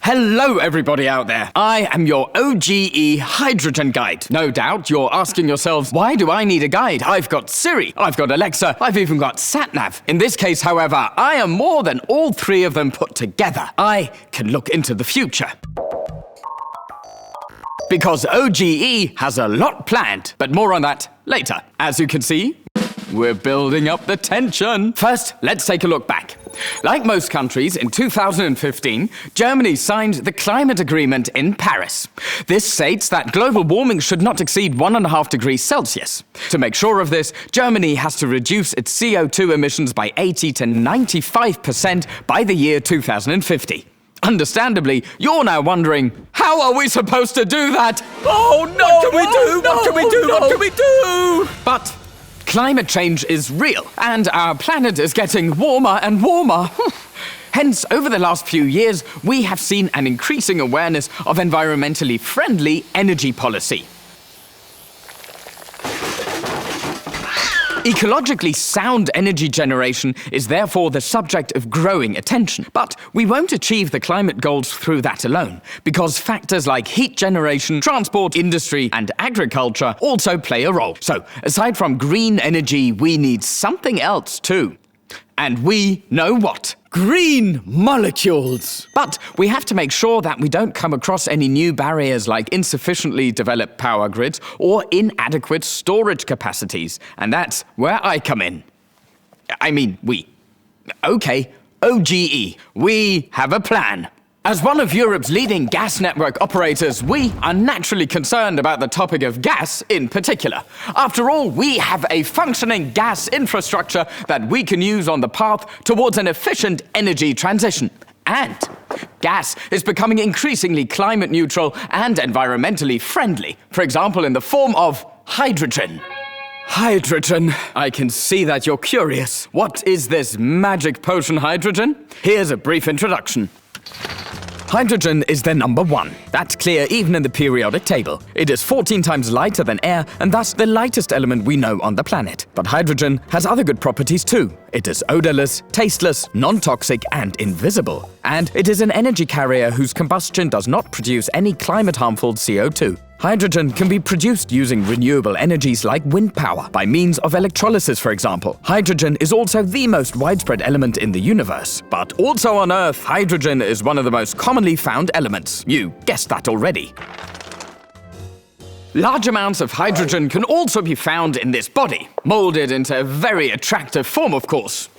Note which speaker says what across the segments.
Speaker 1: Hello everybody out there, I am your OGE Hydrogen Guide. No doubt you're asking yourselves, why do I need a guide? I've got Siri, I've got Alexa, I've even got SatNav. In this case, however, I am more than all three of them put together. I can look into the future. Because OGE has a lot planned, but more on that later. As you can see, we're building up the tension. First, let's take a look back. Like most countries, in 2015, Germany signed the Climate Agreement in Paris. This states that global warming should not exceed 1.5 degrees Celsius. To make sure of this, Germany has to reduce its CO2 emissions by 80 to 95% by the year 2050. Understandably, you're now wondering, how are we supposed to do that?
Speaker 2: Oh no! What can we do? What can we do?
Speaker 1: No.
Speaker 2: What can we do?
Speaker 1: But climate change is real, and our planet is getting warmer and warmer. Hence, over the last few years, we have seen an increasing awareness of environmentally friendly energy policy. Ecologically sound energy generation is therefore the subject of growing attention. But we won't achieve the climate goals through that alone, because factors like heat generation, transport, industry, and agriculture also play a role. So, aside from green energy, we need something else too. And we know what.
Speaker 2: Green molecules!
Speaker 1: But we have to make sure that we don't come across any new barriers like insufficiently developed power grids or inadequate storage capacities. And that's where I come in. I mean, we. Okay, OGE. We have a plan. As one of Europe's leading gas network operators, we are naturally concerned about the topic of gas in particular. After all, we have a functioning gas infrastructure that we can use on the path towards an efficient energy transition. And gas is becoming increasingly climate neutral and environmentally friendly, for example in the form of hydrogen. Hydrogen. I can see that you're curious. What is this magic potion hydrogen? Here's a brief introduction. Hydrogen is the number one. That's clear even in the periodic table. It is 14 times lighter than air, and thus the lightest element we know on the planet. But hydrogen has other good properties too. It is odorless, tasteless, non-toxic, and invisible. And it is an energy carrier whose combustion does not produce any climate-harmful CO2. Hydrogen can be produced using renewable energies like wind power, by means of electrolysis, for example. Hydrogen is also the most widespread element in the universe. But also on Earth, hydrogen is one of the most commonly found elements. You guessed that already. Large amounts of hydrogen can also be found in this body, molded into a very attractive form, of course.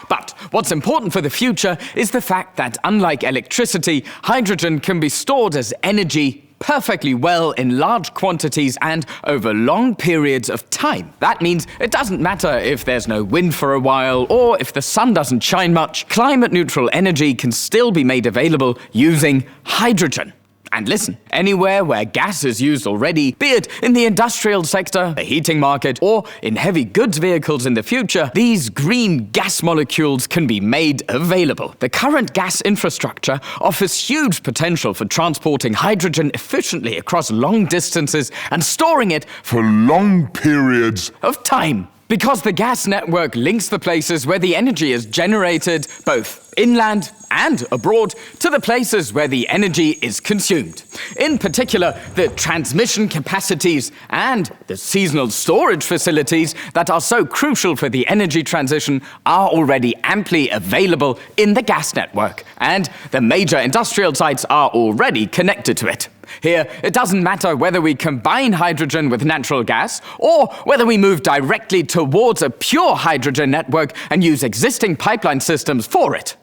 Speaker 1: But what's important for the future is the fact that, unlike electricity, hydrogen can be stored as energy perfectly well in large quantities and over long periods of time. That means it doesn't matter if there's no wind for a while or if the sun doesn't shine much, climate-neutral energy can still be made available using hydrogen. And listen, anywhere where gas is used already, be it in the industrial sector, the heating market, or in heavy goods vehicles in the future, these green gas molecules can be made available. The current gas infrastructure offers huge potential for transporting hydrogen efficiently across long distances and storing it
Speaker 3: for long periods
Speaker 1: of time. Because the gas network links the places where the energy is generated, both inland and abroad, to the places where the energy is consumed. In particular, the transmission capacities and the seasonal storage facilities that are so crucial for the energy transition are already amply available in the gas network, and the major industrial sites are already connected to it. Here, it doesn't matter whether we combine hydrogen with natural gas or whether we move directly towards a pure hydrogen network and use existing pipeline systems for it.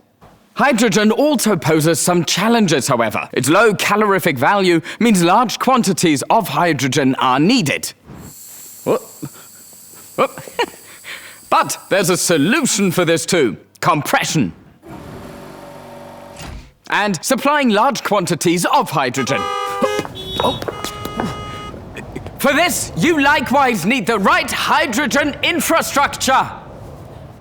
Speaker 1: Hydrogen also poses some challenges, however. Its low calorific value means large quantities of hydrogen are needed. But there's a solution for this too: compression. And supplying large quantities of hydrogen. For this, you likewise need the right hydrogen infrastructure.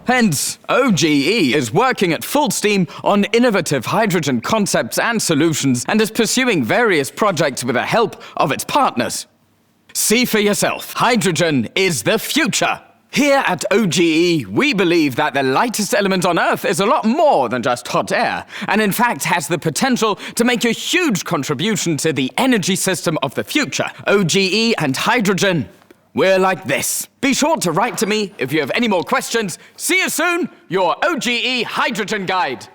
Speaker 1: Hence, OGE is working at full steam on innovative hydrogen concepts and solutions and is pursuing various projects with the help of its partners. See for yourself, hydrogen is the future. Here at OGE, we believe that the lightest element on Earth is a lot more than just hot air, and in fact has the potential to make a huge contribution to the energy system of the future. OGE and hydrogen, we're like this. Be sure to write to me if you have any more questions. See you soon, your OGE Hydrogen Guide.